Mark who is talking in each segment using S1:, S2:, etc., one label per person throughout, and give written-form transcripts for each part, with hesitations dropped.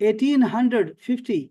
S1: 1850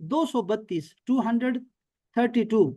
S1: 232, 232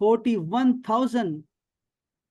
S1: 41,000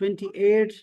S1: 28,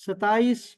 S1: 27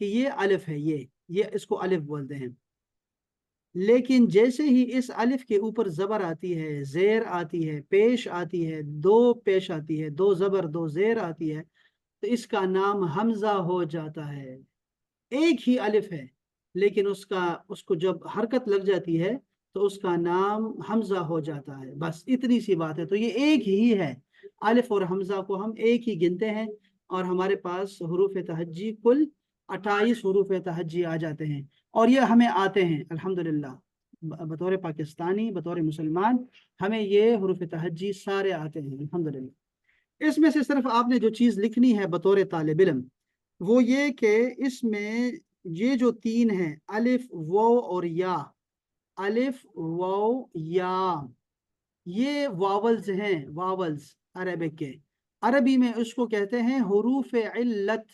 S1: کہ یہ الف ہے، یہ اس کو الف بولتے ہیں، لیکن جیسے ہی اس الف کے اوپر زبر آتی ہے، زیر آتی ہے، پیش آتی ہے، دو پیش آتی ہے، دو زبر دو زیر آتی ہے، تو اس کا نام حمزہ ہو جاتا ہے۔ ایک ہی الف ہے لیکن اس کو جب حرکت لگ جاتی ہے تو اس کا نام حمزہ ہو جاتا ہے، بس اتنی سی بات ہے۔ تو یہ ایک ہی ہے، الف اور حمزہ کو ہم ایک ہی گنتے ہیں، اور ہمارے پاس حروف تہجی کل 28 حروف تہجی آ جاتے ہیں، اور یہ ہمیں آتے ہیں الحمدللہ، بطور پاکستانی، بطور مسلمان، ہمیں یہ حروف تہجی سارے آتے ہیں الحمدللہ۔ اس میں سے صرف آپ نے جو چیز لکھنی ہے بطور طالب علم، وہ یہ کہ اس میں یہ جو تین ہیں، الف واو اور یا، الف واو یا، یہ واولز ہیں، واولز عربک کے، عربی میں اس کو کہتے ہیں حروف علت۔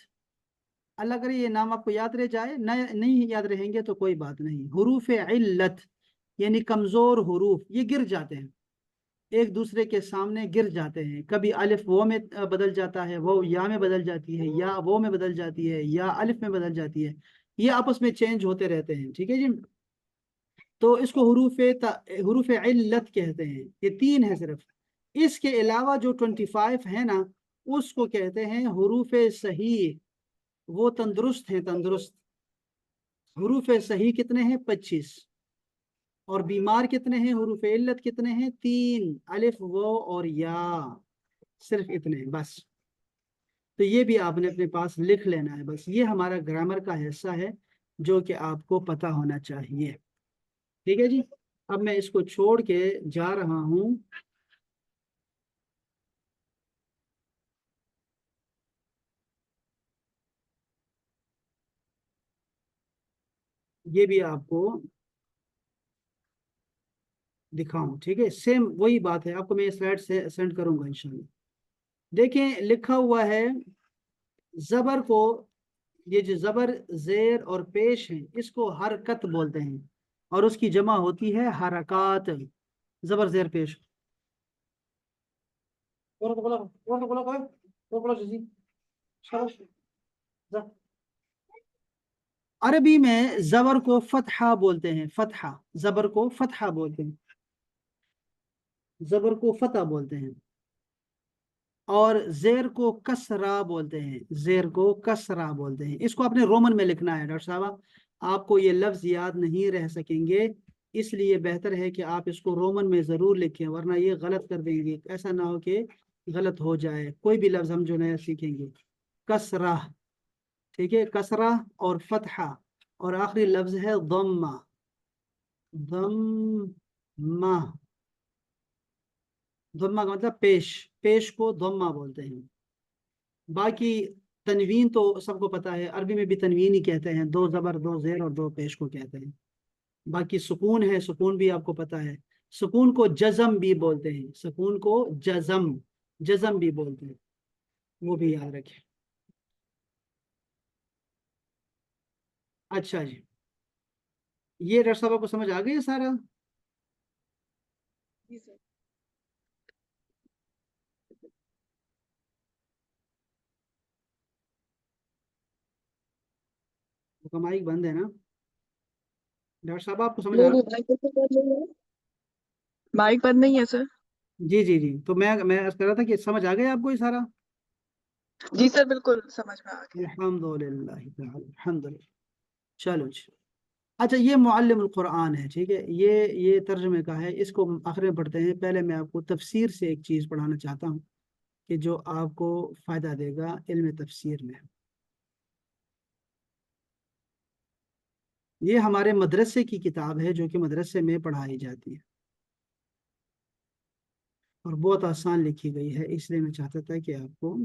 S1: اللہ کرے یہ نام آپ کو یاد رہ جائے، نہیں یاد رہیں گے تو کوئی بات نہیں۔ حروف علت یعنی کمزور حروف، یہ گر جاتے ہیں، ایک دوسرے کے سامنے گر جاتے ہیں، کبھی الف وہ میں بدل جاتا ہے، وہ یا میں بدل جاتی ہے، یا وہ میں بدل جاتی ہے، یا الف میں بدل جاتی ہے، یہ آپس میں چینج ہوتے رہتے ہیں، ٹھیک ہے جی۔ تو اس کو حروف علت کہتے ہیں، یہ تین ہے صرف۔ اس کے علاوہ جو 25 ہے نا، اس کو کہتے ہیں حروف صحیح، وہ تندرست ہیں، تندرست۔ حروف صحیح کتنے ہیں؟ 25۔ اور بیمار کتنے ہیں؟ حروف علت کتنے ہیں؟ 3، الف واو اور یا، صرف اتنے بس۔ تو یہ بھی آپ نے اپنے پاس لکھ لینا ہے، بس یہ ہمارا گرامر کا حصہ ہے جو کہ آپ کو پتہ ہونا چاہیے، ٹھیک ہے جی۔ اب میں اس کو چھوڑ کے جا رہا ہوں، یہ بھی آپ کو دکھاؤں، ٹھیک ہے، سیم وہی بات ہے، آپ کو میں یہ سلائڈ سے سینڈ کروں گا انشاءاللہ۔ دیکھیں لکھا ہوا ہے زبر کو، یہ جو زبر زیر اور پیش ہیں اس کو حرکت بولتے ہیں، اور اس کی جمع ہوتی ہے حرکات، زبر زیر پیش۔ عربی میں زبر کو فتحہ بولتے ہیں، فتحہ، زبر کو فتحہ بولتے ہیں، زبر کو فتح بولتے ہیں، اور زیر کو کسرہ بولتے ہیں، زیر کو کسرہ بولتے ہیں۔ اس کو اپنے رومن میں لکھنا ہے ڈاکٹر صاحب، آپ کو یہ لفظ یاد نہیں رہ سکیں گے، اس لیے بہتر ہے کہ آپ اس کو رومن میں ضرور لکھیں، ورنہ یہ غلط کر دیں گے، ایسا نہ ہو کہ غلط ہو جائے کوئی بھی لفظ ہم جو نیا سیکھیں گے۔ کسرہ، ٹھیک ہے، کسرہ اور فتحہ، اور آخری لفظ ہے ضمہ، ضمہ، ضمہ کا مطلب پیش، پیش کو ضمہ بولتے ہیں۔ باقی تنوین تو سب کو پتا ہے، عربی میں بھی تنوین ہی کہتے ہیں، دو زبر دو زیر اور دو پیش کو کہتے ہیں۔ باقی سکون ہے، سکون بھی آپ کو پتا ہے، سکون کو جزم بھی بولتے ہیں، سکون کو جزم، جزم بھی بولتے ہیں، وہ بھی یاد رکھیں۔ اچھا جی، یہ ڈاکٹر صاحب آپ کو سمجھ آ گئی ہے سارا؟ مائک بند ہے نا ڈاکٹر صاحب؟ آپ کو سمجھ آ
S2: نہیں نہیں، مائک بند نہیں ہے سر۔
S1: جی جی جی، تو میں کہہ رہا تھا کہ سمجھ آ گیا آپ کو یہ سارا؟
S2: جی سر بالکل سمجھ میں آ گیا۔
S1: الحمد للہ الحمد للہ، چلو جی۔ اچھا، یہ معلم القرآن ہے، ٹھیک ہے، یہ ترجمے کا ہے، اس کو آخر میں پڑھتے ہیں۔ پہلے میں آپ کو تفسیر سے ایک چیز پڑھانا چاہتا ہوں کہ جو آپ کو فائدہ دے گا علم تفسیر میں۔ یہ ہمارے مدرسے کی کتاب ہے جو کہ مدرسے میں پڑھائی جاتی ہے، اور بہت آسان لکھی گئی ہے، اس لیے میں چاہتا تھا کہ آپ کو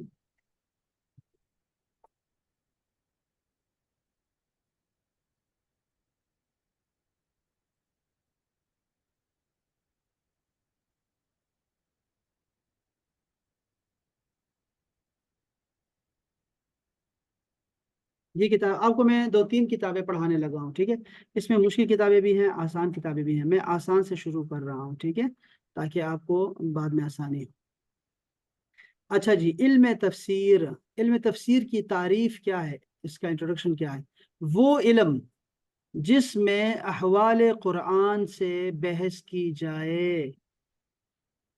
S1: یہ کتاب، آپ کو میں 2-3 کتابیں پڑھانے لگا ہوں، ٹھیک ہے، اس میں مشکل کتابیں بھی ہیں، آسان کتابیں بھی ہیں، میں آسان سے شروع کر رہا ہوں، ٹھیک ہے، تاکہ آپ کو بعد میں آسانی ہو۔ اچھا جی، علم تفسیر، علم تفسیر کی تعریف کیا ہے؟ اس کا انٹروڈکشن کیا ہے؟ وہ علم جس میں احوال قرآن سے بحث کی جائے.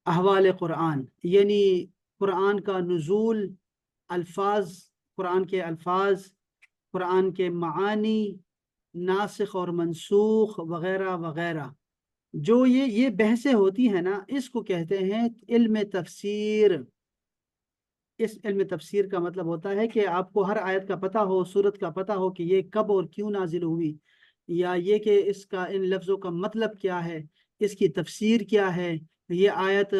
S1: احوال قرآن یعنی قرآن کا نزول، الفاظ، قرآن کے الفاظ، قرآن کے معانی، ناسخ اور منسوخ وغیرہ وغیرہ. جو یہ بحثیں ہوتی ہیں نا، اس کو کہتے ہیں علم تفسیر. اس علم تفسیر کا مطلب ہوتا ہے کہ آپ کو ہر آیت کا پتہ ہو، سورت کا پتہ ہو کہ یہ کب اور کیوں نازل ہوئی، یا یہ کہ اس کا ان لفظوں کا مطلب کیا ہے، اس کی تفسیر کیا ہے، یہ آیت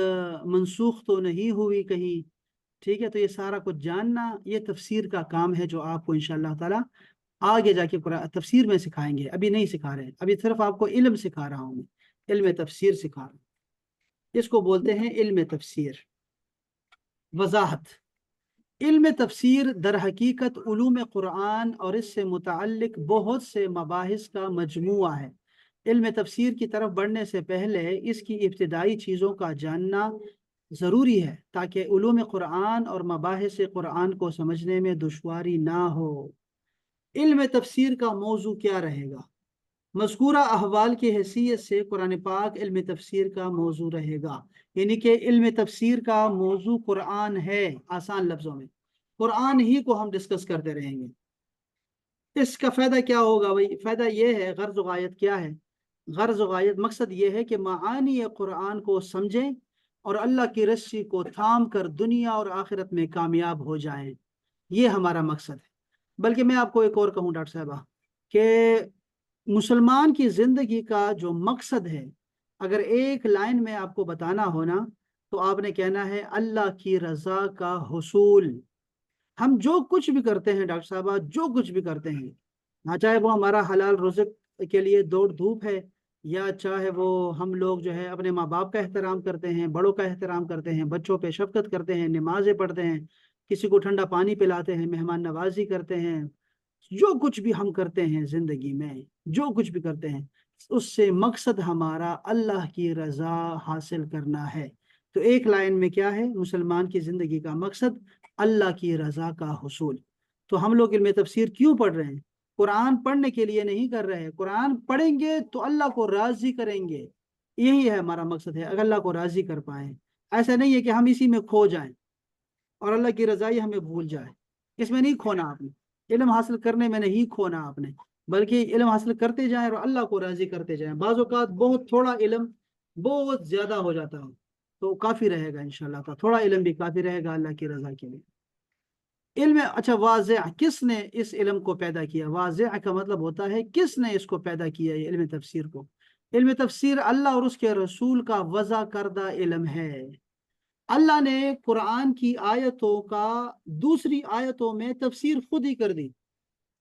S1: منسوخ تو نہیں ہوئی کہیں. ٹھیک ہے، تو یہ سارا کچھ جاننا یہ تفسیر کا کام ہے، جو آپ کو انشاءاللہ تعالی آگے جا کے تفسیر میں سکھائیں گے. ابھی نہیں سکھا رہے، ابھی صرف آپ کو علم سکھا رہا ہوں میں، علم تفسیر سکھا رہا ہوں. اس کو بولتے ہیں علم تفسیر. وضاحت: علم تفسیر در حقیقت علوم قرآن اور اس سے متعلق بہت سے مباحث کا مجموعہ ہے. علم تفسیر کی طرف بڑھنے سے پہلے اس کی ابتدائی چیزوں کا جاننا ضروری ہے تاکہ علوم قرآن اور مباحث قرآن کو سمجھنے میں دشواری نہ ہو. علم تفسیر کا موضوع کیا رہے گا؟ مذکورہ احوال کی حیثیت سے قرآن پاک علم تفسیر کا موضوع رہے گا. یعنی کہ علم تفسیر کا موضوع قرآن ہے. آسان لفظوں میں قرآن ہی کو ہم ڈسکس کرتے رہیں گے. اس کا فائدہ کیا ہوگا بھائی؟ فائدہ یہ ہے، غرض و غایت کیا ہے؟ غرض و غایت مقصد یہ ہے کہ معانی قرآن کو سمجھیں اور اللہ کی رسی کو تھام کر دنیا اور آخرت میں کامیاب ہو جائیں. یہ ہمارا مقصد ہے. بلکہ میں آپ کو ایک اور کہوں ڈاکٹر صاحبہ کہ مسلمان کی زندگی کا جو مقصد ہے، اگر ایک لائن میں آپ کو بتانا ہونا تو آپ نے کہنا ہے اللہ کی رضا کا حصول. ہم جو کچھ بھی کرتے ہیں ڈاکٹر صاحبہ، جو کچھ بھی کرتے ہیں، نہ چاہے وہ ہمارا حلال رزق کے لیے دوڑ دھوپ ہے، یا چاہے وہ ہم لوگ جو ہے اپنے ماں باپ کا احترام کرتے ہیں، بڑوں کا احترام کرتے ہیں، بچوں پہ شفقت کرتے ہیں، نمازیں پڑھتے ہیں، کسی کو ٹھنڈا پانی پلاتے ہیں، مہمان نوازی کرتے ہیں، جو کچھ بھی ہم کرتے ہیں زندگی میں، جو کچھ بھی کرتے ہیں، اس سے مقصد ہمارا اللہ کی رضا حاصل کرنا ہے. تو ایک لائن میں کیا ہے مسلمان کی زندگی کا مقصد؟ اللہ کی رضا کا حصول. تو ہم لوگ علم تفسیر کیوں پڑھ رہے ہیں؟ قرآن پڑھنے کے لیے نہیں کر رہے ہیں. قرآن پڑھیں گے تو اللہ کو راضی کریں گے. یہی ہے ہمارا مقصد ہے، اگر اللہ کو راضی کر پائیں. ایسا نہیں ہے کہ ہم اسی میں کھو جائیں اور اللہ کی رضائی ہمیں بھول جائے. اس میں نہیں کھونا آپ نے، علم حاصل کرنے میں نہیں کھونا آپ نے، بلکہ علم حاصل کرتے جائیں اور اللہ کو راضی کرتے جائیں. بعض اوقات بہت تھوڑا علم بہت زیادہ ہو جاتا ہے، تو کافی رہے گا انشاءاللہ تعالی. تھوڑا علم بھی کافی رہے گا اللہ کی رضا کے لیے. علم اچھا واضح، کس نے اس علم کو پیدا کیا؟ واضح کا مطلب ہوتا ہے کس نے اس کو پیدا کیا، یہ علم تفسیر کو. علم تفسیر اللہ اور اس کے رسول کا وضع کردہ علم ہے. اللہ نے قرآن کی آیتوں کا دوسری آیتوں میں تفسیر خود ہی کر دی.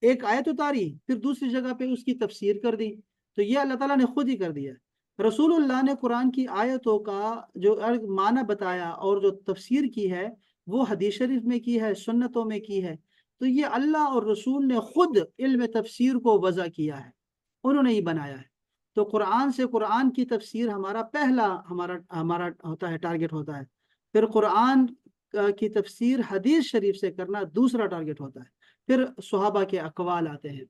S1: ایک آیت اتاری، پھر دوسری جگہ پہ اس کی تفسیر کر دی. تو یہ اللہ تعالیٰ نے خود ہی کر دیا. رسول اللہ نے قرآن کی آیتوں کا جو معنی بتایا اور جو تفسیر کی ہے وہ حدیث شریف میں کی ہے، سنتوں میں کی ہے. تو یہ اللہ اور رسول نے خود علم تفسیر کو وضع کیا ہے، انہوں نے ہی بنایا ہے. تو قرآن سے قرآن کی تفسیر ہمارا پہلا ہمارا ہوتا ہے، ٹارگٹ ہوتا ہے. پھر قرآن کی تفسیر حدیث شریف سے کرنا دوسرا ٹارگٹ ہوتا ہے. پھر صحابہ کے اقوال آتے ہیں.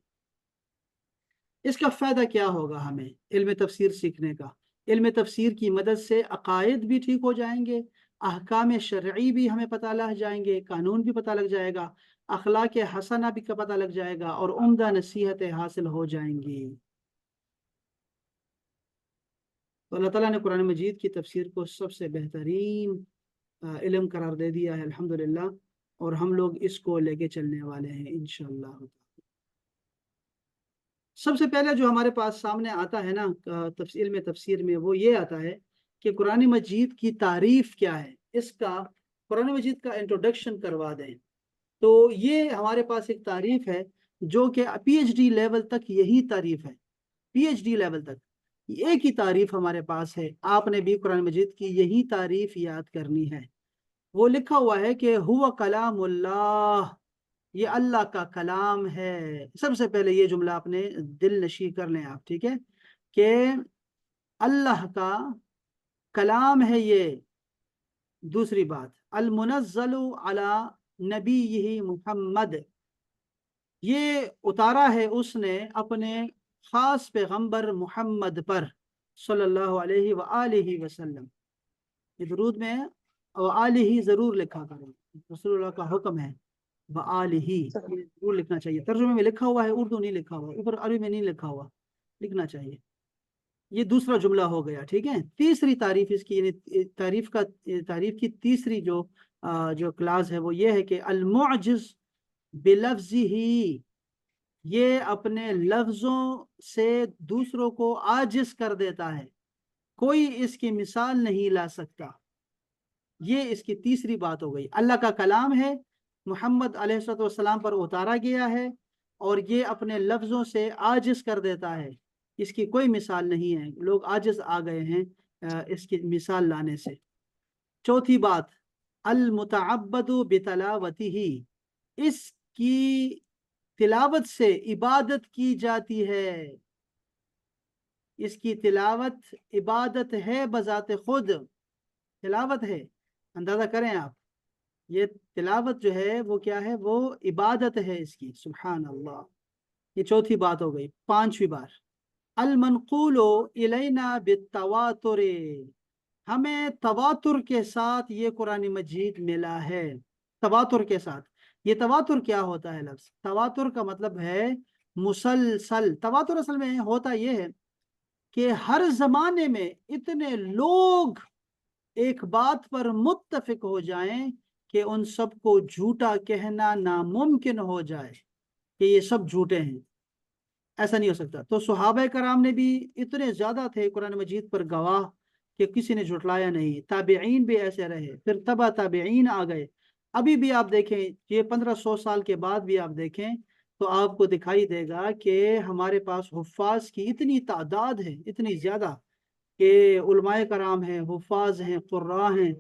S1: اس کا فائدہ کیا ہوگا ہمیں علم تفسیر سیکھنے کا؟ علم تفسیر کی مدد سے عقائد بھی ٹھیک ہو جائیں گے، احکام شرعی بھی ہمیں پتہ لگ جائیں گے، قانون بھی پتہ لگ جائے گا، اخلاق حسنہ بھی کا پتہ لگ جائے گا، اور عمدہ نصیحتیں حاصل ہو جائیں گی. تو اللہ تعالیٰ نے قرآن مجید کی تفسیر کو سب سے بہترین علم قرار دے دیا ہے الحمدللہ، اور ہم لوگ اس کو لے کے چلنے والے ہیں انشاءاللہ. سب سے پہلے جو ہمارے پاس سامنے آتا ہے نا علم تفسیر میں، وہ یہ آتا ہے کہ قرآن مجید کی تعریف کیا ہے. اس کا قرآن مجید کا انٹروڈکشن کروا دیں. تو یہ ہمارے پاس ایک تعریف ہے جو کہ پی ایچ ڈی لیول تک یہی تعریف ہے. پی ایچ ڈی لیول تک ایک ہی تعریف ہمارے پاس ہے. آپ نے بھی قرآن مجید کی یہی تعریف یاد کرنی ہے. وہ لکھا ہوا ہے کہ ہوا کلام اللہ، یہ اللہ کا کلام ہے. سب سے پہلے یہ جملہ اپنے دل نشی کر لیں آپ، ٹھیک ہے، کہ اللہ کا کلام ہے یہ. دوسری بات، المنزل علی نبیہ محمد، یہ اتارا ہے اس نے اپنے خاص پیغمبر محمد پر صلی اللہ علیہ وآلہ وسلم. یہ درود میں وآلہ ضرور لکھا کریں، رسول اللہ کا حکم ہے وآلہ، یہ ضرور لکھنا چاہیے. ترجمے میں لکھا ہوا ہے، اردو نہیں لکھا ہوا، اوپر عربی میں نہیں لکھا ہوا، لکھنا چاہیے. یہ دوسرا جملہ ہو گیا. ٹھیک ہے. تیسری تعریف اس کی، یعنی تعریف کی تیسری جو کلاس ہے وہ یہ ہے کہ المعجز بلفظہ، یہ اپنے لفظوں سے دوسروں کو عاجز کر دیتا ہے، کوئی اس کی مثال نہیں لا سکتا. یہ اس کی تیسری بات ہو گئی. اللہ کا کلام ہے، محمد علیہ السلام پر اتارا گیا ہے، اور یہ اپنے لفظوں سے عاجز کر دیتا ہے، اس کی کوئی مثال نہیں ہے. لوگ عاجز آ گئے ہیں اس کی مثال لانے سے. چوتھی بات، المتعبد بتلاوتہ، اس کی تلاوت سے عبادت کی جاتی ہے. اس کی تلاوت عبادت ہے بذات خود، تلاوت ہے. اندازہ کریں آپ، یہ تلاوت جو ہے وہ کیا ہے؟ وہ عبادت ہے اس کی. سبحان اللہ. یہ چوتھی بات ہو گئی. پانچویں بار، المنقول الینا بالتواتر، ہمیں تواتر کے ساتھ یہ قرآن مجید ملا ہے. تواتر کے ساتھ. یہ تواتر کیا ہوتا ہے؟ لفظ تواتر کا مطلب ہے مسلسل. تواتر اصل میں ہوتا یہ ہے کہ ہر زمانے میں اتنے لوگ ایک بات پر متفق ہو جائیں کہ ان سب کو جھوٹا کہنا ناممکن ہو جائے کہ یہ سب جھوٹے ہیں. ایسا نہیں ہو سکتا. تو صحابہ کرام نے بھی اتنے زیادہ تھے قرآن مجید پر گواہ کہ کسی نے جھٹلایا نہیں. تابعین بھی ایسے رہے، پھر تبع تابعین آ گئے. ابھی بھی آپ دیکھیں، یہ 1500 سال کے بعد بھی آپ دیکھیں تو آپ کو دکھائی دے گا کہ ہمارے پاس حفاظ کی اتنی تعداد ہے، اتنی زیادہ، کہ علماء کرام ہیں، حفاظ ہیں، قراء ہیں،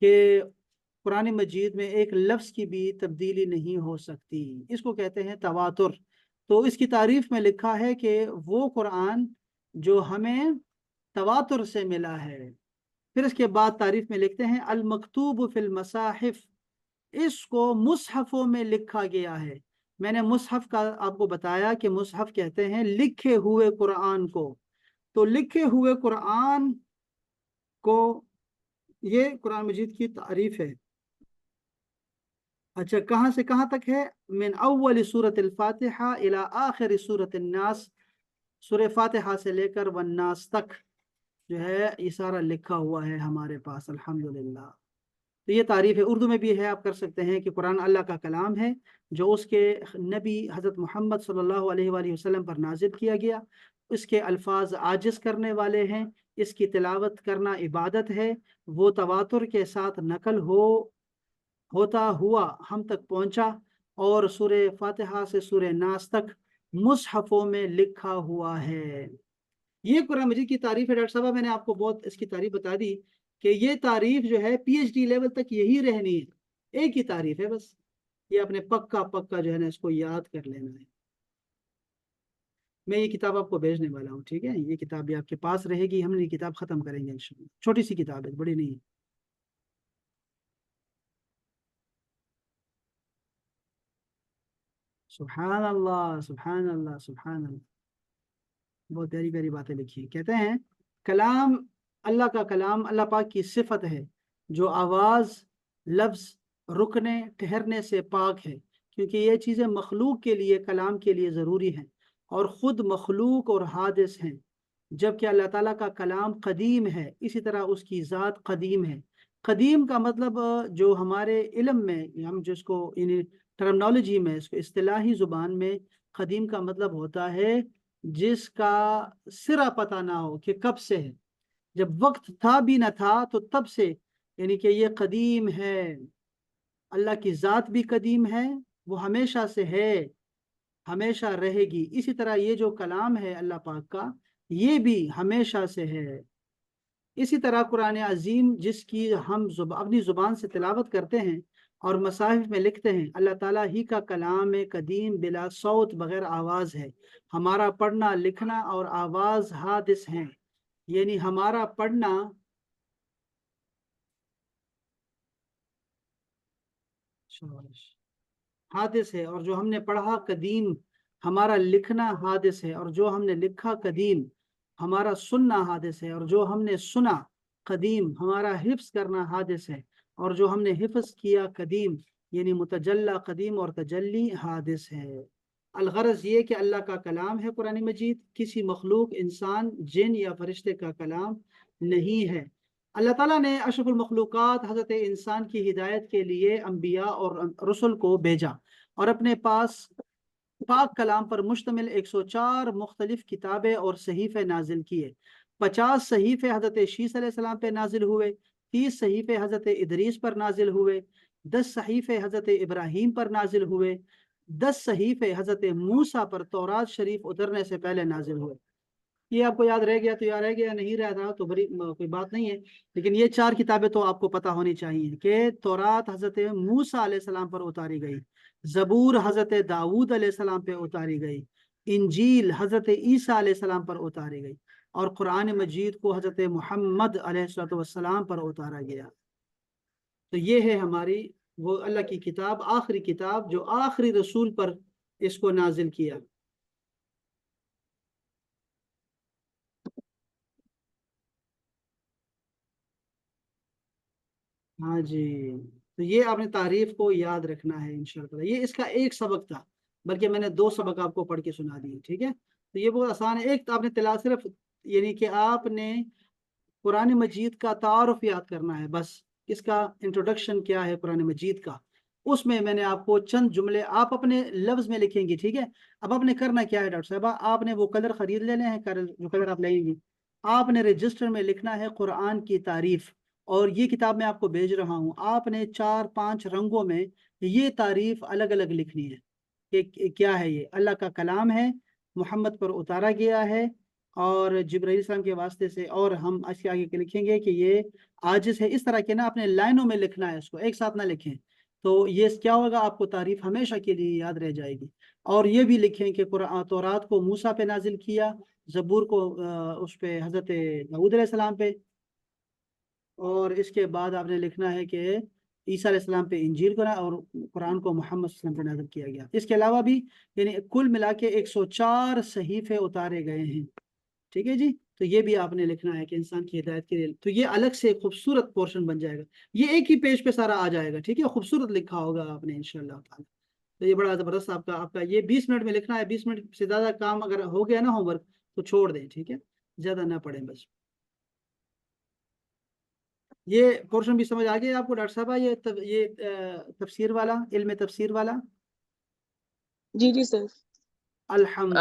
S1: کہ قرآن مجید میں ایک لفظ کی بھی تبدیلی نہیں ہو سکتی. اس کو کہتے ہیں تواتر. تو اس کی تعریف میں لکھا ہے کہ وہ قرآن جو ہمیں تواتر سے ملا ہے. پھر اس کے بعد تعریف میں لکھتے ہیں المکتوب فی المصاحف، اس کو مصحفوں میں لکھا گیا ہے. میں نے مصحف کا آپ کو بتایا کہ مصحف کہتے ہیں لکھے ہوئے قرآن کو. تو لکھے ہوئے قرآن کو، یہ قرآن مجید کی تعریف ہے. اچھا، کہاں سے کہاں تک ہے؟ من اول سورۃ الفاتحہ الی آخر سورۃ الناس، سورہ فاتحہ سے لے کر والناس تک جو ہے یہ سارا لکھا ہوا ہے ہمارے پاس. الحمدللہ. تو یہ تعریف ہے. اردو میں بھی ہے، آپ کر سکتے ہیں کہ قرآن اللہ کا کلام ہے جو اس کے نبی حضرت محمد صلی اللہ علیہ وآلہ وسلم پر نازل کیا گیا. اس کے الفاظ عاجز کرنے والے ہیں، اس کی تلاوت کرنا عبادت ہے. وہ تواتر کے ساتھ نقل ہوتا ہوا ہم تک پہنچا، اور سورہ فاتحہ سے سورہ ناس تک مصحفوں میں لکھا ہوا ہے. یہ قرآن مجید کی تعریف ہے. ڈاکٹر صاحب میں نے آپ کو بہت اس کی تعریف بتا دی کہ یہ تعریف جو ہے پی ایچ ڈی لیول تک یہی رہنی ہے. ایک ہی تعریف ہے بس. یہ اپنے پکا جو ہے نا اس کو یاد کر لینا ہے. میں یہ کتاب آپ کو بھیجنے والا ہوں. ٹھیک ہے، یہ کتاب بھی آپ کے پاس رہے گی. ہم یہ کتاب ختم کریں گے انشاءاللہ. چھوٹی سی کتاب ہے، بڑی نہیں ہے. سبحان اللہ، سبحان اللہ، سبحان اللہ. بہت پیاری پیاری باتیں لکھی ہیں. کہتے ہیں کلام، اللہ کا کلام اللہ پاک کی صفت ہے جو آواز، لفظ، رکنے، ٹھہرنے سے پاک ہے، کیونکہ یہ چیزیں مخلوق کے لیے، کلام کے لیے ضروری ہیں، اور خود مخلوق اور حادث ہیں. جبکہ اللہ تعالیٰ کا کلام قدیم ہے، اسی طرح اس کی ذات قدیم ہے. قدیم کا مطلب جو ہمارے علم میں، ہم جس کو ٹرمنالوجی میں، اس کو اصطلاحی زبان میں قدیم کا مطلب ہوتا ہے جس کا سرا پتہ نہ ہو کہ کب سے ہے. جب وقت تھا بھی نہ تھا تو تب سے، یعنی کہ یہ قدیم ہے. اللہ کی ذات بھی قدیم ہے، وہ ہمیشہ سے ہے، ہمیشہ رہے گی. اسی طرح یہ جو کلام ہے اللہ پاک کا، یہ بھی ہمیشہ سے ہے. اسی طرح قرآن عظیم جس کی ہم اپنی زبان سے تلاوت کرتے ہیں اور مصاحف میں لکھتے ہیں، اللہ تعالیٰ ہی کا کلام قدیم بلا صوت، بغیر آواز ہے. ہمارا پڑھنا، لکھنا اور آواز حادث ہیں. یعنی ہمارا پڑھنا حادث ہے، اور جو ہم نے پڑھا قدیم ہمارا لکھنا حادث ہے، اور جو ہم نے لکھا قدیم ہمارا سننا حادث ہے، اور جو ہم نے سنا قدیم ہمارا حفظ کرنا حادث ہے، اور جو ہم نے حفظ کیا قدیم یعنی متجلہ قدیم اور تجلی حادث ہے۔ الغرض یہ کہ اللہ کا کلام ہے قرآن مجید، کسی مخلوق انسان جن یا فرشتے کا کلام نہیں ہے۔ اللہ تعالیٰ نے اشرف المخلوقات حضرت انسان کی ہدایت کے لیے انبیاء اور رسل کو بھیجا، اور اپنے پاس پاک کلام پر مشتمل 104 مختلف کتابیں اور صحیفے نازل کیے۔ 50 صحیفے حضرت شیس علیہ السلام پہ نازل ہوئے، 30 صحیفے حضرت ادریس پر نازل ہوئے، 10 صحیفے حضرت ابراہیم پر نازل ہوئے، 10 صحیفے حضرت موسیٰ پر تورات شریف اترنے سے پہلے نازل ہوئے۔ یہ آپ کو یاد رہ گیا تو یاد رہ گیا، نہیں رہتا تو بڑی کوئی بات نہیں ہے، لیکن یہ 4 کتابیں تو آپ کو پتہ ہونی چاہیے کہ تورات حضرت موسیٰ علیہ السلام پر اتاری گئی، زبور حضرت داؤد علیہ السلام پہ اتاری گئی، انجیل حضرت عیسیٰ علیہ السلام پر اتاری گئی، اور قرآن مجید کو حضرت محمد علیہ السلام پر اتارا گیا۔ تو یہ ہے ہماری وہ اللہ کی کتاب، آخری کتاب جو آخری رسول پر اس کو نازل کیا۔ ہاں جی، تو یہ آپ نے تعریف کو یاد رکھنا ہے انشاءاللہ۔ یہ اس کا ایک سبق تھا، بلکہ میں نے 2 سبق آپ کو پڑھ کے سنا دیے، ٹھیک ہے؟ تو یہ بہت آسان ہے۔ ایک تو آپ نے تلاوت صرف یعنی کہ آپ نے قرآن مجید کا تعارف یاد کرنا ہے، بس اس کا انٹروڈکشن کیا ہے قرآن مجید کا، اس میں نے آپ کو چند جملے آپ اپنے لفظ میں لکھیں گے، ٹھیک ہے؟ اب آپ نے کرنا کیا ہے ڈاکٹر صاحبہ، آپ نے وہ کلر خرید لینے ہیں، جو کلر آپ لیں گی، آپ نے رجسٹر میں لکھنا ہے قرآن کی تعریف، اور یہ کتاب میں آپ کو بھیج رہا ہوں، آپ نے 4-5 رنگوں میں یہ تعریف الگ الگ لکھنی ہے کہ کیا ہے، یہ اللہ کا کلام ہے، محمد پر اتارا گیا ہے اور جبرائیل السلام کے واسطے سے، اور ہم اس کے آگے لکھیں گے کہ یہ عاجز ہے۔ اس طرح کے نا اپنے لائنوں میں لکھنا ہے، اس کو ایک ساتھ نہ لکھیں، تو یہ کیا ہوگا، آپ کو تعریف ہمیشہ کے لیے یاد رہ جائے گی۔ اور یہ بھی لکھیں کہ تورات کو موسیٰ پہ نازل کیا، زبور کو اس پہ حضرت داؤد علیہ السلام پہ، اور اس کے بعد آپ نے لکھنا ہے کہ عیسیٰ علیہ السلام پہ انجیل کو، اور قرآن کو محمد صلی اللہ علیہ وسلم پہ نازل کیا گیا۔ اس کے علاوہ بھی یعنی کل ملا کے 104 صحیفے اتارے گئے ہیں، ٹھیک ہے جی؟ تو یہ بھی آپ نے لکھنا ہے کہ انسان کی ہدایت کے لیے، تو یہ الگ سے خوبصورت پورشن بن جائے گا، یہ ایک ہی پیج پہ سارا آ جائے گا، ٹھیک ہے؟ خوبصورت لکھا ہوگا آپ نے انشاءاللہ تعالی۔ تو یہ بڑا زبردست آپ کا یہ 20 منٹ میں لکھنا ہے، 20 منٹ سے زیادہ کام اگر ہو گیا نا ہوم ورک تو چھوڑ دیں، ٹھیک ہے؟ زیادہ نہ پڑھیں بس۔ یہ پورشن بھی سمجھ آ گیا آپ کو ڈاکٹر صاحبہ، یہ تفسیر والا، علم تفسیر والا؟
S2: جی جی سر۔
S1: الحمد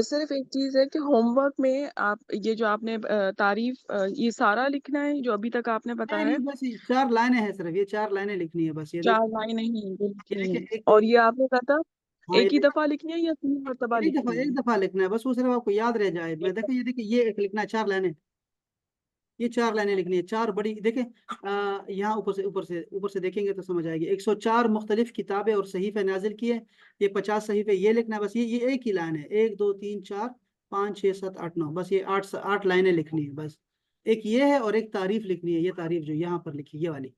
S2: صرف ایک چیز ہے کہ ہوم ورک میں آپ یہ جو آپ نے تعریف یہ سارا لکھنا ہے جو ابھی تک آپ نے بتایا ہے؟
S1: نہیں، بس 4 لائنیں ہیں صرف، یہ 4 لائنیں لکھنی ہے بس، یہ
S2: 4
S1: دیکھیں،
S2: لائنیں ہیں جو
S1: یہ
S2: لکھنی
S1: دیکھیں
S2: ہیں،
S1: ایک تو
S2: اور یہ آپ نے کہا تھا
S1: ہاں
S2: ایک ہی دفعہ لکھنی ہے یا 3 مرتبہ
S1: ایک دفعہ
S2: لکھنی
S1: ایک
S2: ہے؟
S1: دفعہ لکھنا ہے بس، وہ صرف آپ کو یاد رہ جائے۔ میں دیکھیں، یہ ایک لکھنا ہے 4 لائنیں، یہ 4 لائنیں لکھنی ہے، 4 بڑی دیکھیں، یہاں اوپر سے دیکھیں گے تو سمجھ آئے گی۔ 104 مختلف کتابیں اور صحیفے نازل کیے، یہ 50 صحیفے، یہ لکھنا ہے بس، یہ ایک ہی لائن ہے، 1 2 3 4 5 6 7 8 9، بس یہ 8 لائنیں لکھنی ہے بس۔ ایک یہ ہے، اور ایک تعریف لکھنی ہے، یہ تعریف جو یہاں پر لکھی یہ والی،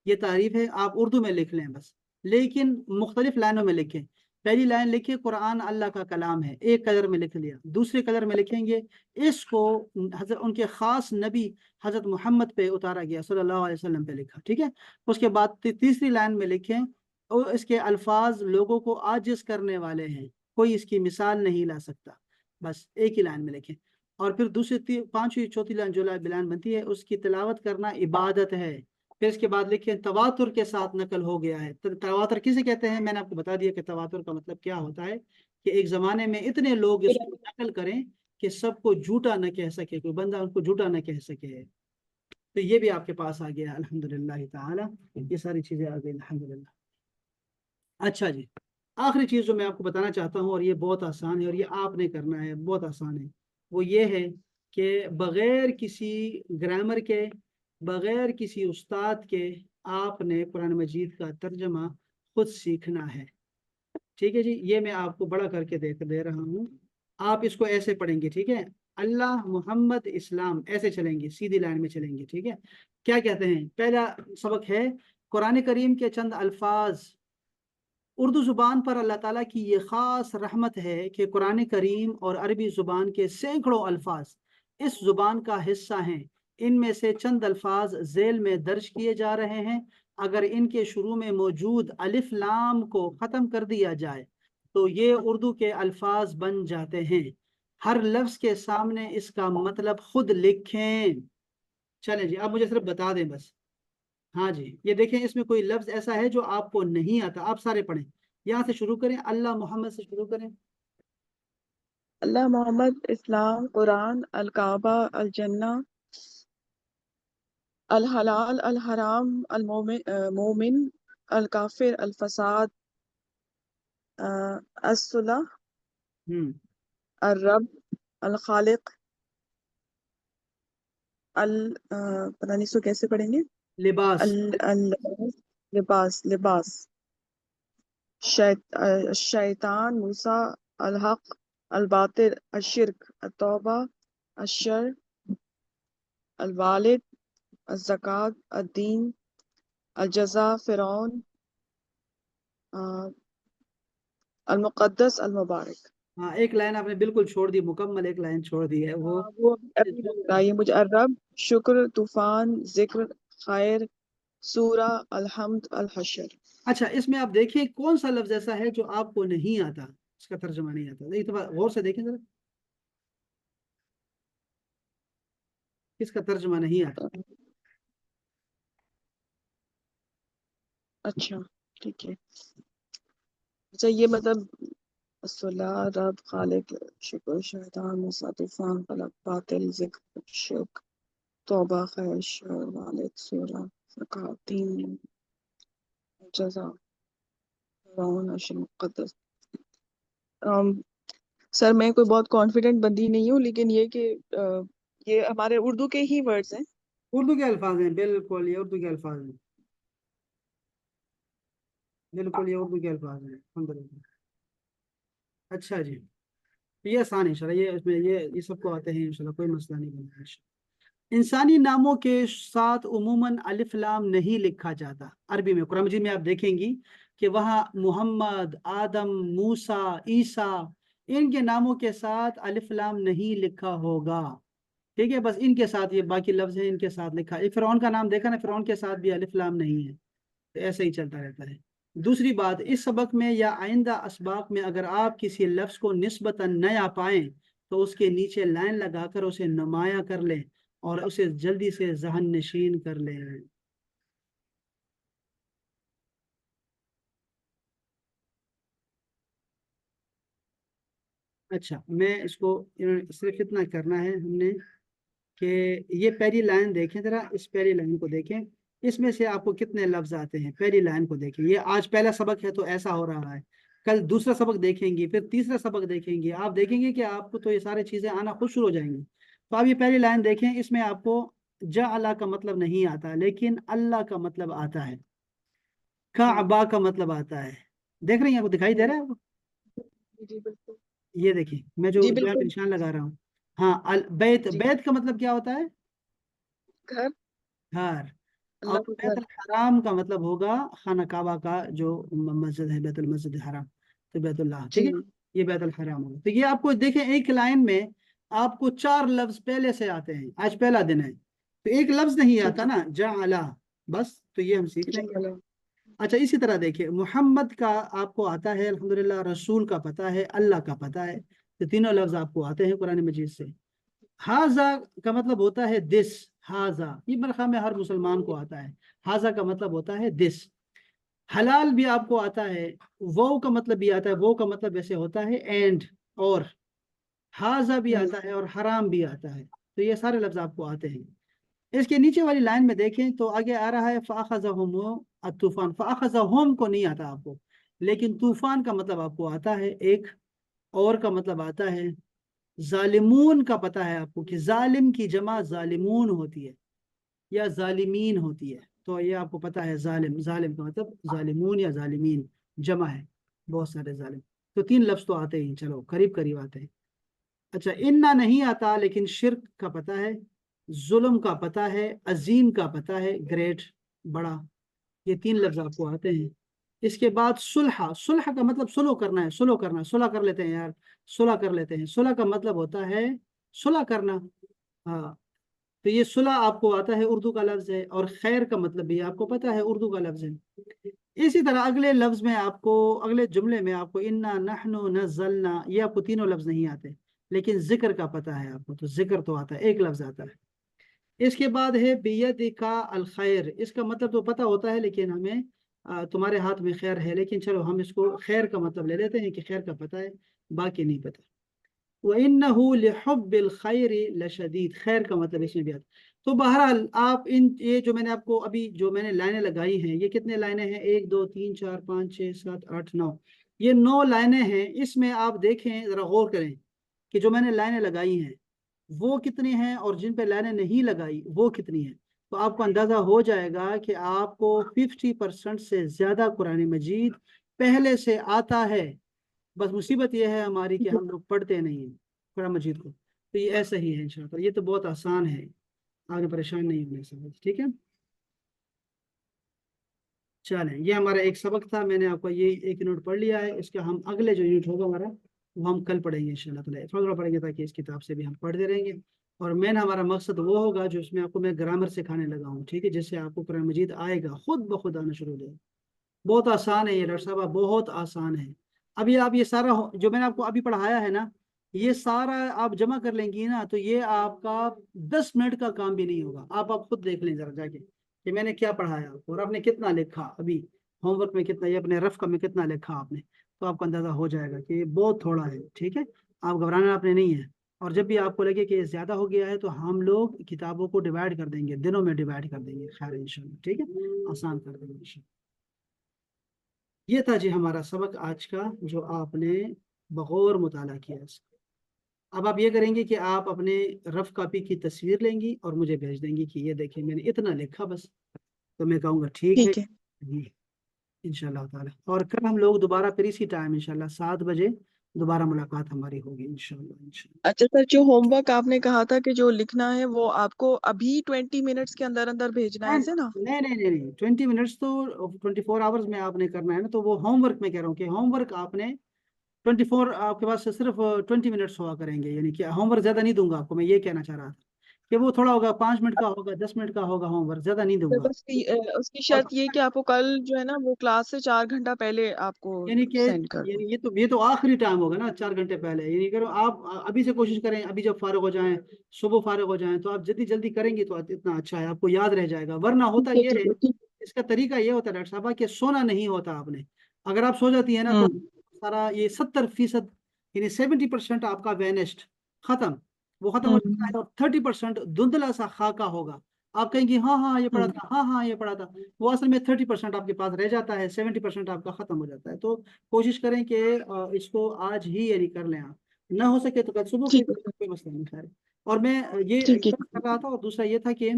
S1: یہ تعریف ہے، آپ اردو میں لکھ لیں بس، لیکن مختلف لائنوں میں لکھیں۔ پہلی لائن لکھیں قرآن اللہ کا کلام ہے، ایک کلر میں لکھ لیا، دوسرے کلر میں لکھیں گے اس کو ان کے خاص نبی حضرت محمد پہ اتارا گیا صلی اللہ علیہ وسلم پہ لکھا، ٹھیک ہے؟ اس کے بعد تیسری لائن میں لکھیں اور اس کے الفاظ لوگوں کو عاجز کرنے والے ہیں، کوئی اس کی مثال نہیں لا سکتا، بس ایک ہی لائن میں لکھیں۔ اور پھر دوسری 5ویں چوتھی لائن جو لائن بنتی ہے، اس کی تلاوت کرنا عبادت ہے۔ پھر اس کے بعد لکھیں تواتر کے ساتھ نقل ہو گیا ہے۔ تواتر کسے کہتے ہیں؟ میں نے آپ کو بتا دیا کہ تواتر کا مطلب کیا ہوتا ہے، کہ ایک زمانے میں اتنے لوگ اس کو نقل کریں کہ سب کو جھوٹا نہ کہہ سکے، کوئی بندہ ان کو جھوٹا نہ کہہ سکے۔ تو یہ بھی آپ کے پاس آ گیا الحمدللہ تعالی، یہ ساری چیزیں آ گئی الحمدللہ۔ اچھا جی، آخری چیز جو میں آپ کو بتانا چاہتا ہوں، اور یہ بہت آسان ہے اور یہ آپ نے کرنا ہے، بہت آسان ہے، وہ یہ ہے کہ بغیر کسی گرامر کے، بغیر کسی استاد کے، آپ نے قرآن مجید کا ترجمہ خود سیکھنا ہے، ٹھیک ہے جی؟ یہ میں آپ کو بڑا کر کے دے رہا ہوں، آپ اس کو ایسے پڑھیں گے، ٹھیک ہے؟ اللہ محمد اسلام، ایسے چلیں گے، سیدھی لائن میں چلیں گے، ٹھیک ہے؟ کیا کہتے ہیں؟ پہلا سبق ہے قرآن کریم کے چند الفاظ اردو زبان پر اللہ تعالیٰ کی یہ خاص رحمت ہے کہ قرآن کریم اور عربی زبان کے سینکڑوں الفاظ اس زبان کا حصہ ہیں۔ ان میں سے چند الفاظ ذیل میں درج کیے جا رہے ہیں۔ اگر ان کے شروع میں موجود الف لام کو ختم کر دیا جائے تو یہ اردو کے الفاظ بن جاتے ہیں۔ ہر لفظ کے سامنے اس کا مطلب خود لکھیں۔ چلیں جی، آپ مجھے صرف بتا دیں بس۔ ہاں جی، یہ دیکھیں اس میں کوئی لفظ ایسا ہے جو آپ کو نہیں آتا، آپ سارے پڑھیں۔ یہاں سے شروع کریں، اللہ محمد سے شروع کریں۔
S2: اللہ محمد، اسلام، قرآن، الکعبہ، الجنہ، الحلال، الحرام، مومن، الکافر، الفساد، الصلح، الرب، الخالق، پتہ نہیں اس کو کیسے پڑھیں گے،
S1: لباس،
S2: لباس، الشیطان، موسیٰ، الحق، الباطل، الشرک، التوبہ، الشر، الوالد، الزکوٰۃ، الدین، الجزا، فرعون، المقدس، المبارک۔
S1: ہاں ایک لائن آپ نے بالکل چھوڑ دی، مکمل ایک لائن چھوڑ دی ہے وہ
S2: وہ ابھی بتائیے مجھے، الرب، شکر، طوفان، ذکر، خیر، سورہ، الحمد، الحشر۔
S1: اچھا اس میں آپ دیکھیں کون سا لفظ ایسا ہے جو آپ کو نہیں آتا، اس کا ترجمہ نہیں آتا، ایک دفعہ غور سے دیکھیں ذرا، کس کا ترجمہ نہیں آتا؟
S2: اچھا ٹھیک ہے، اچھا یہ مطلب صلاح، رب، خالق، شکر، شیطان، موسیٰ، طوفان، فلک، باطل، ذکر، شرک، توبہ، خیر، شر، والد، سورہ، زکوٰۃ، دین، جزا، فرعون، عشر، مقدس۔ سر میں کوئی بہت کانفیڈنٹ بندی نہیں ہوں، لیکن یہ کہ یہ ہمارے اردو کے ہی ورڈز ہیں۔
S1: اردو کے الفاظ ہیں، بالکل یہ اردو کے الفاظ ہیں، بالکل یہ اردو کے الفاظ ہیں، الحمدللہ۔ اچھا جی، یہ آسان ہے انشاءاللہ، یہ اس میں یہ سب کو آتے ہیں انشاءاللہ، کوئی مسئلہ نہیں بنتا ہے۔ انسانی ناموں کے ساتھ عموماً الف لام نہیں لکھا جاتا عربی میں۔ قرآن مجید میں آپ دیکھیں گی کہ وہاں محمد، آدم، موسیٰ، عیسیٰ، ان کے ناموں کے ساتھ الف لام نہیں لکھا ہوگا، ٹھیک ہے، بس ان کے ساتھ یہ باقی لفظ ہیں ان کے ساتھ لکھا ہے۔ فرعون کا نام دیکھا نا، فرعون کے ساتھ بھی الف لام نہیں ہے، تو ایسے ہی چلتا رہتا ہے۔ دوسری بات، اس سبق میں یا آئندہ اسباق میں اگر آپ کسی لفظ کو نسبتاً نیا پائیں تو اس کے نیچے لائن لگا کر اسے نمایاں کر لیں اور اسے جلدی سے ذہن نشین کر لیں۔ اچھا میں اس کو صرف اتنا کرنا ہے ہم نے کہ یہ پہلی لائن دیکھیں ذرا، اس پہلی لائن کو دیکھیں، اس میں سے آپ کو کتنے لفظ آتے ہیں، پہلی لائن کو دیکھیں۔ یہ آج پہلا سبق ہے تو ایسا ہو رہا ہے، کل دوسرا سبق دیکھیں گے، پھر تیسرا سبق دیکھیں گے، آپ دیکھیں گے کہ آپ کو تو یہ سارے چیزیں آنا خود شروع ہو جائیں گی۔ تو آپ یہ پہلی لائن دیکھیں، اس میں آپ کو جعل کا مطلب نہیں آتا، لیکن اللہ کا مطلب آتا ہے، کعبہ کا مطلب آتا ہے۔ دیکھ رہی ہیں، آپ کو دکھائی دے رہا ہے آپ کو؟
S2: جی بالکل،
S1: یہ دیکھیں میں جو
S2: جی
S1: یہاں پہ
S2: بالکل،
S1: نشان لگا رہا ہوں، ہاں بیت،
S2: جی
S1: بیت کا مطلب کیا ہوتا ہے؟
S2: گھر،
S1: گھر۔ اور
S2: اللہ کا
S1: بیت
S2: گھر۔
S1: الحرام کا مطلب ہوگا خانہ کعبہ کا جو مسجد ہے، بیت المسجد حرام، تو بیت اللہ، ٹھیک
S2: جی
S1: ہے، یہ بیت الحرام ہوگا۔ تو یہ آپ کو دیکھیں ایک لائن میں آپ کو 4 لفظ پہلے سے آتے ہیں، آج پہلا دن ہے تو ایک لفظ نہیں
S2: ٹھیک
S1: آتا نا، جعلا، بس تو یہ ہم سیکھ
S2: ہے،
S1: لیں گے۔
S2: چلو،
S1: اچھا اسی طرح دیکھیں، محمد کا آپ کو آتا ہے الحمدللہ، رسول کا پتہ ہے، اللہ کا پتہ ہے، تو تینوں لفظ آپ کو آتے ہیں قرآن مجید سے۔ ہاضا کا مطلب ہوتا ہے دس، ہاضا یہ میرے خیال میں ہر مسلمان کو آتا ہے، ہاضا کا مطلب ہوتا ہے دس۔ حلال بھی آپ کو آتا ہے، وہ کا مطلب بھی آتا ہے، وہ کا مطلب ایسے ہوتا ہے اینڈ، اور ہاضا بھی آتا ہے اور حرام بھی آتا ہے، تو یہ سارے لفظ آپ کو آتے ہیں۔ اس کے نیچے والی لائن میں دیکھیں تو آگے آ رہا ہے فَأَخَذَهُمُ الطوفان، فَأَخَذَهُمْ کو نہیں آتا آپ کو، لیکن طوفان کا مطلب آپ کو آتا ہے ایک، اور کا مطلب آتا ہے ظالمون کا پتہ ہے آپ کو کہ ظالم کی جمع ظالمون ہوتی ہے یا ظالمین ہوتی ہے، تو یہ آپ کو پتہ ہے، ظالم، ظالم کا مطلب ظالمون یا ظالمین جمع ہے، بہت سارے ظالم، تو 3 لفظ تو آتے ہیں، چلو قریب قریب آتے ہیں۔ اچھا انا نہیں آتا، لیکن شرک کا پتہ ہے، ظلم کا پتہ ہے، عظیم کا پتہ ہے، گریٹ، بڑا، یہ 3 لفظ آپ کو آتے ہیں۔ اس کے بعد صلح، صلح کا مطلب سلو کرنا ہے، سلو کرنا، صلح کر لیتے ہیں یار، صلح کر لیتے ہیں، صلح کا مطلب ہوتا ہے صلح کرنا. ہاں، تو یہ صلح آپ کو آتا ہے، اردو کا لفظ ہے، اور خیر کا مطلب بھی آپ کو پتا ہے، اردو کا لفظ ہے. اسی طرح اگلے لفظ میں آپ کو، اگلے جملے میں آپ کو انا نحن نزلنا، یہ آپ کو تینوں لفظ نہیں آتے، لیکن ذکر کا پتا ہے آپ کو، تو ذکر تو آتا ہے، ایک لفظ آتا ہے. اس کے بعد ہے بیدک الخیر، اس کا مطلب تو پتہ ہوتا ہے، لیکن ہمیں تمہارے ہاتھ میں خیر ہے، لیکن چلو ہم اس کو خیر کا مطلب لے لیتے ہیں کہ خیر کا پتہ ہے، باقی نہیں پتہ. وَإِنَّهُ لِحُبِّ الْخَيْرِ لَشَدِيدٌ، خیر کا مطلب اس میں بھی آتا ہے. تو بہرحال آپ یہ جو میں نے آپ کو ابھی جو میں نے لائنیں لگائی ہیں، یہ کتنے لائنیں ہیں؟ 1 2 3 4 5 6 7 8 9، یہ 9 لائنیں ہیں. اس میں آپ دیکھیں، ذرا غور کریں کہ جو میں نے لائنیں لگائی ہیں وہ کتنی ہیں، اور جن پہ لائنیں نہیں لگائی وہ کتنی ہیں. تو آپ کو اندازہ ہو جائے گا کہ آپ کو 50% سے زیادہ قرآن مجید پہلے سے آتا ہے. بس مصیبت یہ ہے ہماری کہ ہم لوگ پڑھتے نہیں ہیں قرآن مجید کو. تو یہ ایسا ہی ہے انشاءاللہ، یہ تو بہت آسان ہے، آگے پریشان نہیں ہونے سے. ٹھیک ہے، چلیں، یہ ہمارا ایک سبق تھا، میں نے آپ کو یہ 1 یونٹ پڑھ لیا ہے. اس کا ہم اگلے جو یونٹ ہوگا ہمارا، وہ ہم کل پڑھیں گے انشاءاللہ تعالیٰ، تھوڑا تھوڑا پڑھیں گے تاکہ اس کتاب سے بھی ہم پڑھتے رہیں گے. اور مین ہمارا مقصد وہ ہوگا جو اس میں آپ کو میں گرامر سکھانے لگا ہوں، ٹھیک ہے، جس سے آپ کو قرآن مجید آئے گا، خود بخود آنا شروع ہو جائے گا. بہت آسان ہے یہ ڈاکٹر صاحب، بہت آسان ہے. ابھی آپ یہ سارا جو میں نے آپ کو ابھی پڑھایا ہے نا، یہ سارا آپ جمع کر لیں گی نا، تو یہ آپ کا 10 منٹ کا کام بھی نہیں ہوگا. آپ خود دیکھ لیں ذرا جا کے کہ میں نے کیا پڑھایا آپ کو، اور آپ نے کتنا لکھا، ابھی ہوم ورک میں کتنا، یہ اپنے رف میں کتنا لکھا آپ نے. تو آپ کو اندازہ ہو جائے گا کہ یہ بہت تھوڑا ہے. ٹھیک ہے، آپ گھبرانا آپ نے نہیں ہے. اور جب بھی آپ کو لگے کہ یہ زیادہ ہو گیا ہے، تو ہم لوگ کتابوں کو ڈیوائڈ کر دیں گے، دنوں میں ڈیوائڈ کر دیں گے، خیر انشاءاللہ. ٹھیک ہے، آسان کر دیں گے انشاءاللہ. یہ تھا جی ہمارا سبق آج کا، جو آپ نے بغور مطالعہ کیا اس کا. اب آپ یہ کریں گے کہ آپ اپنے رف کاپی کی تصویر لیں گی اور مجھے بھیج دیں گی کہ یہ دیکھیں میں نے اتنا لکھا بس. تو میں کہوں گا ٹھیک ہے
S2: ٹھیک ہے.
S1: جی، انشاءاللہ تعالی. اور کل ہم لوگ دوبارہ پھر اسی ٹائم انشاءاللہ 7 بجے دوبارہ ملاقات ہماری ہوگی انشاءاللہ.
S2: اچھا سر، جو ہوم ورک آپ نے کہا تھا کہ جو لکھنا ہے وہ آپ کو ابھی 20 منٹس کے اندر اندر بھیجنا ہے، ایسے نا؟
S1: نہیں نہیں نہیں نہیں، 20 منٹس تو 24 آورز میں آپ نے کرنا ہے نا. تو وہ ہوم ورک میں کہہ رہا ہوں کہ ہوم ورک آپ نے 24 آپ کے پاس صرف 20 منٹس ہوا کریں گے، یعنی کہ ہوم ورک زیادہ نہیں دوں گا آپ کو. میں یہ کہنا چاہ رہا تھا کہ وہ تھوڑا ہوگا، 5 منٹ کا ہوگا، 10 منٹ کا ہوگا، ہوم ورک زیادہ نہیں دوں گا.
S2: بس اس کی
S1: اور
S2: شرط یہ کہ آپ کو کل جو ہے نا وہ کلاس سے 4 گھنٹہ پہلے آپ کو
S1: یعنی کہ
S2: سینڈ کر دوں.
S1: یہ تو آخری ٹائم ہوگا نا، 4 گھنٹے پہلے. یعنی کرو آپ ابھی سے کوشش کریں، ابھی جب فارغ ہو جائیں، صبح فارغ ہو جائیں، تو آپ جلدی جلدی کریں گے تو اتنا اچھا ہے، آپ کو یاد رہ جائے گا. ورنہ ہوتا
S2: ٹھیک
S1: یہ ہے،
S2: ہے.
S1: اس کا طریقہ یہ ہوتا ہے ڈاکٹر صاحبہ کہ سونا نہیں ہوتا آپ نے. اگر آپ سو جاتی ہیں نا، تو سارا یہ 70% یعنی 70% آپ کا وینسٹ، ختم، وہ ختم ہو جاتا ہے. اور 30% دھندلا سا خاکہ ہوگا. آپ کہیں گے ہاں ہاں یہ پڑا تھا، ہاں ہاں یہ پڑا تھا. وہ اصل میں 30% آپ کے پاس رہ جاتا ہے، 70% آپ کا ختم ہو جاتا ہے. تو کوشش کریں کہ اس کو آج ہی یعنی کر لیں. آپ نہ ہو سکے تو کل صبح
S2: ٹھیک ہے.
S1: کوئی مسئلہ نہیں. خیر، اور میں یہ
S2: ٹھیک ہے.
S1: کر رہا تھا. اور دوسرا یہ تھا کہ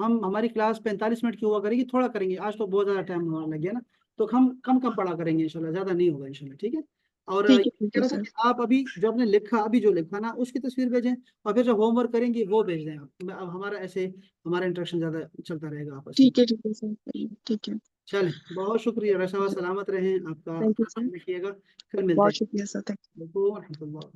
S1: ہماری کلاس 45 منٹ کی ہوا کرے گی، تھوڑا کریں گے. آج تو بہت زیادہ ٹائم ہونے لگ گیا نا، تو ہم کم کم پڑھا کریں گے انشاءاللہ، زیادہ نہیں ہوگا انشاءاللہ. ٹھیک ہے. اور
S2: ٹھیک ہے. ٹھیک
S1: کہہ
S2: ہے
S1: رہا تھا
S2: سر.
S1: کہ آپ ابھی جو آپ نے لکھا، ابھی جو لکھا نا، اس کی تصویر بھیجیں، اور پھر جب ہوم ورک کریں گے وہ بھیج دیں آپ. اب ہمارا ایسے ہمارا انٹریکشن زیادہ چلتا رہے گا آپس میں.
S2: ٹھیک ہے. ٹھیک ہے سر. ٹھیک ہے.
S1: چلیں، بہت شکریہ ڈاکٹر صاحب، سلامت رہیں، آپ کا
S2: تھینک یو سر.
S1: خیال رکھیے گا. پھر ملتے
S2: بہت
S1: ہیں.
S2: شکریہ سر.
S1: ورحمۃ اللہ.